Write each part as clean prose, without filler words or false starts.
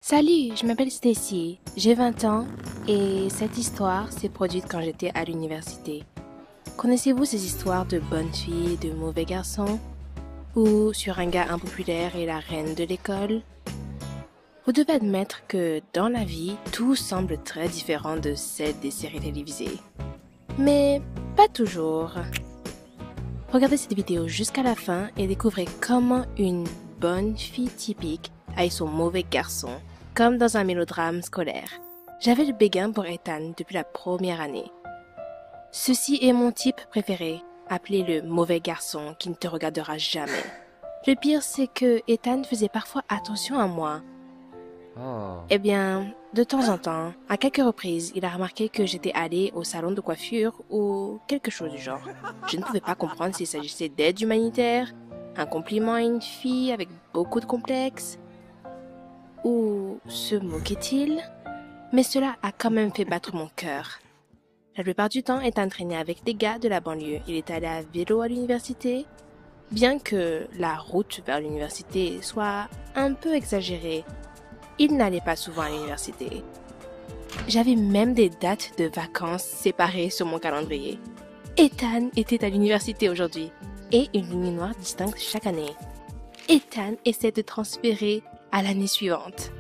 Salut, je m'appelle Stacy, j'ai 20 ans et cette histoire s'est produite quand j'étais à l'université. Connaissez-vous ces histoires de bonnes filles et de mauvais garçons? Ou sur un gars impopulaire et la reine de l'école? Vous devez admettre que dans la vie, tout semble très différent de celle des séries télévisées. Mais pas toujours. Regardez cette vidéo jusqu'à la fin et découvrez comment une bonne fille typique aille son mauvais garçon, comme dans un mélodrame scolaire. J'avais le béguin pour Ethan depuis la première année. Ceci est mon type préféré, appelé le mauvais garçon qui ne te regardera jamais. Le pire, c'est que Ethan faisait parfois attention à moi. Eh bien, de temps en temps, à quelques reprises, il a remarqué que j'étais allée au salon de coiffure ou quelque chose du genre. Je ne pouvais pas comprendre s'il s'agissait d'aide humanitaire, un compliment à une fille avec beaucoup de complexes, ou se moquait-il? Mais cela a quand même fait battre mon cœur. La plupart du temps, Ethan traînait avec des gars de la banlieue. Il est allé à vélo à l'université. Bien que la route vers l'université soit un peu exagérée, il n'allait pas souvent à l'université. J'avais même des dates de vacances séparées sur mon calendrier. Ethan était à l'université aujourd'hui et une ligne noire distincte chaque année. Ethan essaie de transférer à l'année suivante.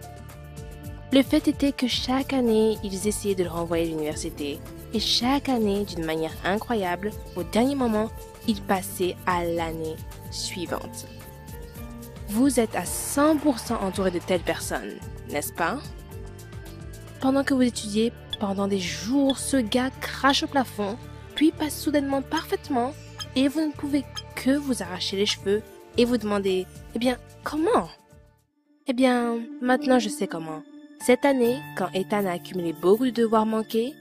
Le fait était que chaque année, ils essayaient de le renvoyer à l'université. Et chaque année, d'une manière incroyable, au dernier moment, il passait à l'année suivante. Vous êtes à 100% entouré de telles personnes, n'est-ce pas? Pendant que vous étudiez, pendant des jours, ce gars crache au plafond, puis passe soudainement parfaitement, et vous ne pouvez que vous arracher les cheveux et vous demander, eh bien, comment? Eh bien, maintenant je sais comment. Cette année, quand Ethan a accumulé beaucoup de devoirs manqués,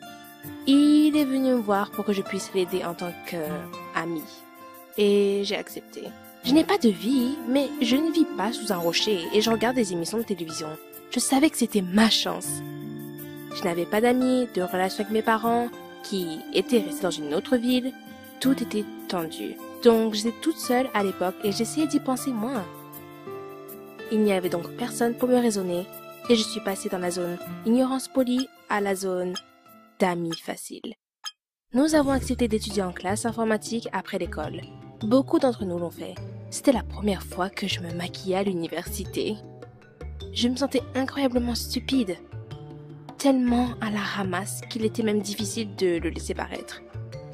il est venu me voir pour que je puisse l'aider en tant qu'ami. Et j'ai accepté. Je n'ai pas de vie, mais je ne vis pas sous un rocher et je regarde des émissions de télévision. Je savais que c'était ma chance. Je n'avais pas d'amis, de relations avec mes parents, qui étaient restés dans une autre ville. Tout était tendu. Donc j'étais toute seule à l'époque et j'essayais d'y penser moins. Il n'y avait donc personne pour me raisonner et je suis passée dans la zone ignorance polie à la zone d'amis faciles. Nous avons accepté d'étudier en classe informatique après l'école. Beaucoup d'entre nous l'ont fait. C'était la première fois que je me maquillais à l'université. Je me sentais incroyablement stupide, tellement à la ramasse qu'il était même difficile de le laisser paraître.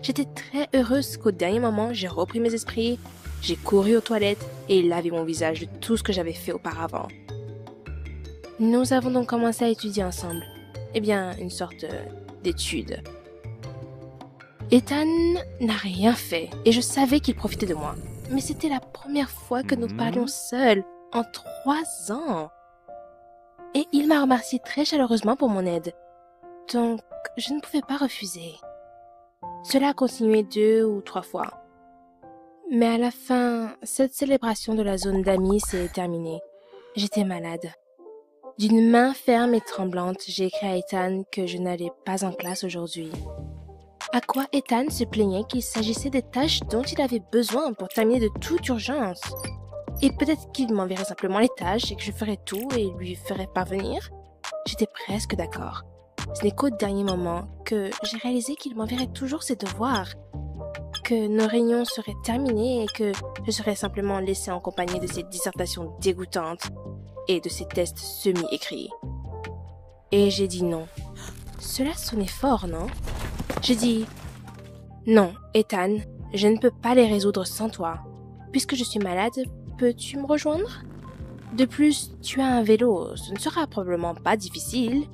J'étais très heureuse qu'au dernier moment, j'ai repris mes esprits, j'ai couru aux toilettes et lavé mon visage de tout ce que j'avais fait auparavant. Nous avons donc commencé à étudier ensemble. Eh bien, une sorte d'étude. Ethan n'a rien fait et je savais qu'il profitait de moi. Mais c'était la première fois que nous parlions seuls en 3 ans. Et il m'a remercié très chaleureusement pour mon aide. Donc, je ne pouvais pas refuser. Cela a continué 2 ou 3 fois. Mais à la fin, cette célébration de la zone d'amis s'est terminée. J'étais malade. D'une main ferme et tremblante, j'ai écrit à Ethan que je n'allais pas en classe aujourd'hui. À quoi Ethan se plaignait qu'il s'agissait des tâches dont il avait besoin pour terminer de toute urgence. Et peut-être qu'il m'enverrait simplement les tâches et que je ferais tout et lui ferais parvenir. J'étais presque d'accord. Ce n'est qu'au dernier moment que j'ai réalisé qu'il m'enverrait toujours ses devoirs, que nos réunions seraient terminées et que je serais simplement laissée en compagnie de ces dissertations dégoûtantes et de ces tests semi-écrits. Et j'ai dit non. Cela sonnait fort, non? J'ai dit « Non, Ethan, je ne peux pas les résoudre sans toi. Puisque je suis malade, peux-tu me rejoindre? De plus, tu as un vélo, ce ne sera probablement pas difficile. »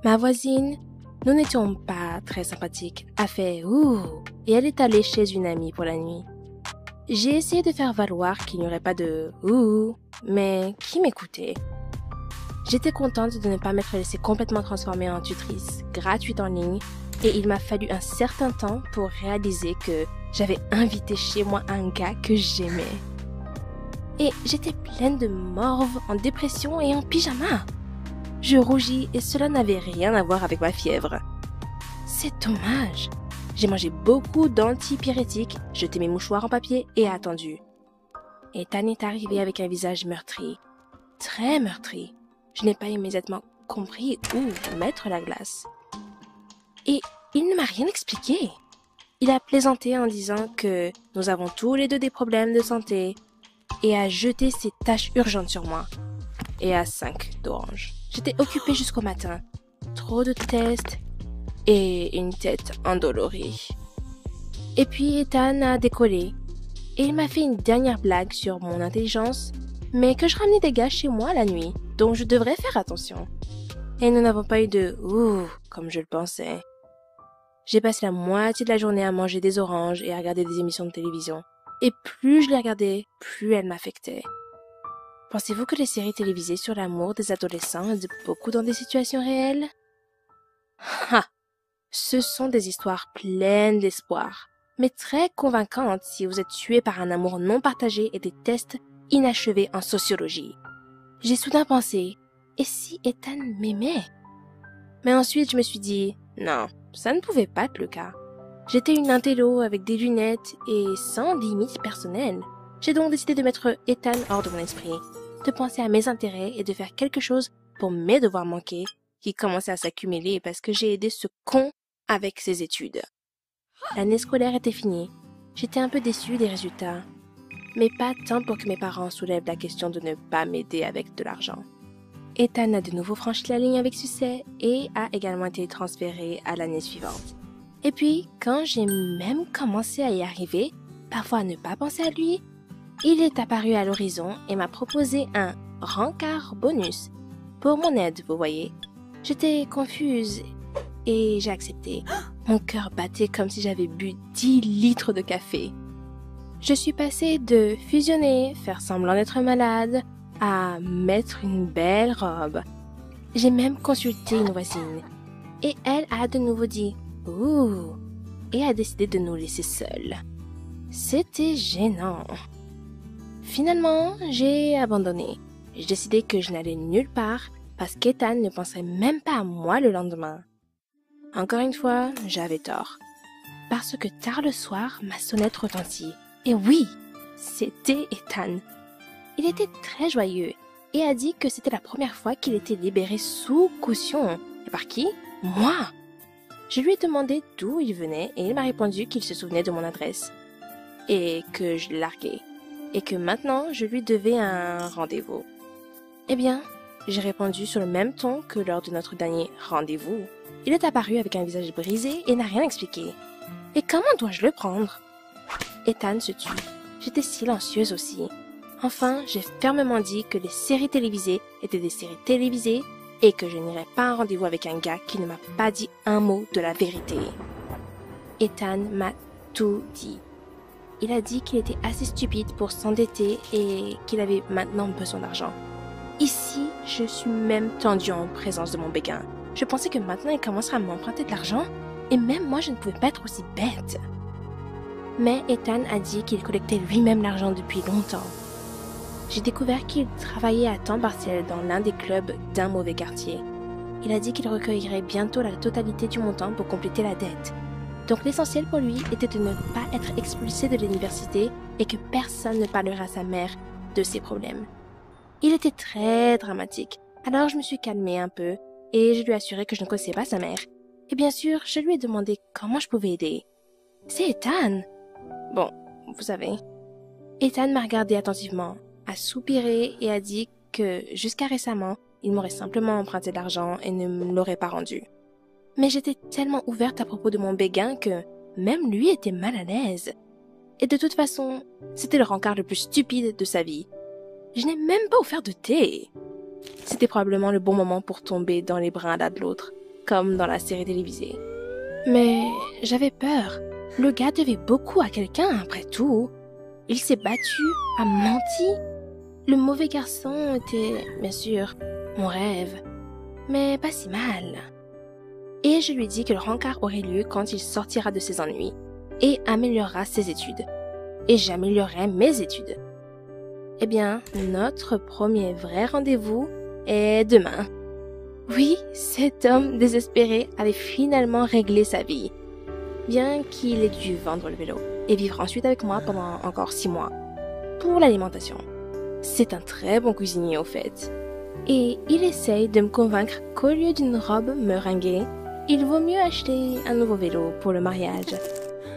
Ma voisine, nous n'étions pas très sympathiques, a fait « Ouh !» et elle est allée chez une amie pour la nuit. J'ai essayé de faire valoir qu'il n'y aurait pas de « Ouh !» mais qui m'écoutait? J'étais contente de ne pas m'être laissée complètement transformer en tutrice gratuite en ligne et il m'a fallu un certain temps pour réaliser que j'avais invité chez moi un gars que j'aimais. Et j'étais pleine de morve, en dépression et en pyjama. Je rougis et cela n'avait rien à voir avec ma fièvre. C'est dommage. J'ai mangé beaucoup d'antipyrétiques, jeté mes mouchoirs en papier et attendu. Ethan est arrivé avec un visage meurtri, très meurtri. Je n'ai pas immédiatement compris où mettre la glace. Et il ne m'a rien expliqué. Il a plaisanté en disant que nous avons tous les deux des problèmes de santé et a jeté ses tâches urgentes sur moi. Et à 5 d'orange. J'étais occupée jusqu'au matin. Trop de tests et une tête endolorie. Et puis Ethan a décollé et il m'a fait une dernière blague sur mon intelligence, mais que je ramenais des gars chez moi la nuit, donc je devrais faire attention. Et nous n'avons pas eu de « ouh » comme je le pensais. J'ai passé la moitié de la journée à manger des oranges et à regarder des émissions de télévision. Et plus je les regardais, plus elles m'affectaient. Pensez-vous que les séries télévisées sur l'amour des adolescents aident beaucoup dans des situations réelles? Ha! Ce sont des histoires pleines d'espoir, mais très convaincantes si vous êtes tué par un amour non partagé et des tests inachevés en sociologie. J'ai soudain pensé, et si Ethan m'aimait? Mais ensuite je me suis dit, non, ça ne pouvait pas être le cas. J'étais une intello avec des lunettes et sans limite personnelle. J'ai donc décidé de mettre Ethan hors de mon esprit, de penser à mes intérêts et de faire quelque chose pour mes devoirs manqués qui commençaient à s'accumuler parce que j'ai aidé ce con avec ses études. L'année scolaire était finie. J'étais un peu déçue des résultats, mais pas tant pour que mes parents soulèvent la question de ne pas m'aider avec de l'argent. Ethan a de nouveau franchi la ligne avec succès et a également été transféré à l'année suivante. Et puis, quand j'ai même commencé à y arriver, parfois à ne pas penser à lui, il est apparu à l'horizon et m'a proposé un rencard bonus pour mon aide, vous voyez. J'étais confuse et j'ai accepté. Mon cœur battait comme si j'avais bu 10 litres de café. Je suis passée de fusionner, faire semblant d'être malade, à mettre une belle robe. J'ai même consulté une voisine et elle a de nouveau dit « Ouh » et a décidé de nous laisser seuls. C'était gênant. Finalement, j'ai abandonné. J'ai décidé que je n'allais nulle part parce qu'Ethan ne penserait même pas à moi le lendemain. Encore une fois, j'avais tort. Parce que tard le soir, ma sonnette retentit. Et oui, c'était Ethan. Il était très joyeux et a dit que c'était la première fois qu'il était libéré sous caution. Et par qui? Moi! Je lui ai demandé d'où il venait et il m'a répondu qu'il se souvenait de mon adresse et que je l'ai largué et que maintenant je lui devais un rendez-vous. Eh bien, j'ai répondu sur le même ton que lors de notre dernier rendez-vous. Il est apparu avec un visage brisé et n'a rien expliqué. Et comment dois-je le prendre? Ethan se tut. J'étais silencieuse aussi. Enfin, j'ai fermement dit que les séries télévisées étaient des séries télévisées et que je n'irais pas à un rendez-vous avec un gars qui ne m'a pas dit un mot de la vérité. Ethan m'a tout dit. Il a dit qu'il était assez stupide pour s'endetter et qu'il avait maintenant besoin d'argent. Ici, je suis même tendue en présence de mon béguin. Je pensais que maintenant il commencerait à m'emprunter de l'argent et même moi je ne pouvais pas être aussi bête. Mais Ethan a dit qu'il collectait lui-même l'argent depuis longtemps. J'ai découvert qu'il travaillait à temps partiel dans l'un des clubs d'un mauvais quartier. Il a dit qu'il recueillerait bientôt la totalité du montant pour compléter la dette. Donc l'essentiel pour lui était de ne pas être expulsé de l'université et que personne ne parlera à sa mère de ses problèmes. Il était très dramatique, alors je me suis calmée un peu et je lui ai assuré que je ne connaissais pas sa mère. Et bien sûr, je lui ai demandé comment je pouvais aider. C'est Ethan! Bon, vous savez. Ethan m'a regardé attentivement, a soupiré et a dit que jusqu'à récemment, il m'aurait simplement emprunté de l'argent et ne me l'aurait pas rendu. Mais j'étais tellement ouverte à propos de mon béguin que même lui était mal à l'aise. Et de toute façon, c'était le rencard le plus stupide de sa vie. Je n'ai même pas offert de thé. C'était probablement le bon moment pour tomber dans les bras l'un de l'autre, comme dans la série télévisée. Mais j'avais peur. Le gars devait beaucoup à quelqu'un, après tout. Il s'est battu, a menti. Le mauvais garçon était, bien sûr, mon rêve, mais pas si mal. Et je lui dis que le rencard aurait lieu quand il sortira de ses ennuis et améliorera ses études. Et j'améliorerai mes études. Eh bien, notre premier vrai rendez-vous est demain. Oui, cet homme désespéré avait finalement réglé sa vie, bien qu'il ait dû vendre le vélo et vivre ensuite avec moi pendant encore 6 mois, pour l'alimentation. C'est un très bon cuisinier au fait. Et il essaye de me convaincre qu'au lieu d'une robe meringuée, il vaut mieux acheter un nouveau vélo pour le mariage.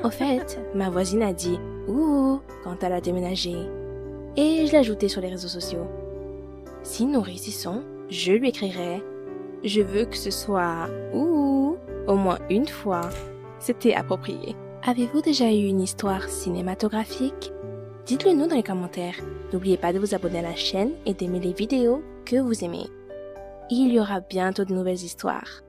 Au fait, ma voisine a dit « Ouh » quand elle a déménagé. Et je l'ai ajouté sur les réseaux sociaux. Si nous réussissons, je lui écrirai « Je veux que ce soit « Ouh » au moins une fois. C'était approprié. Avez-vous déjà eu une histoire cinématographique? Dites-le nous dans les commentaires. N'oubliez pas de vous abonner à la chaîne et d'aimer les vidéos que vous aimez. Il y aura bientôt de nouvelles histoires.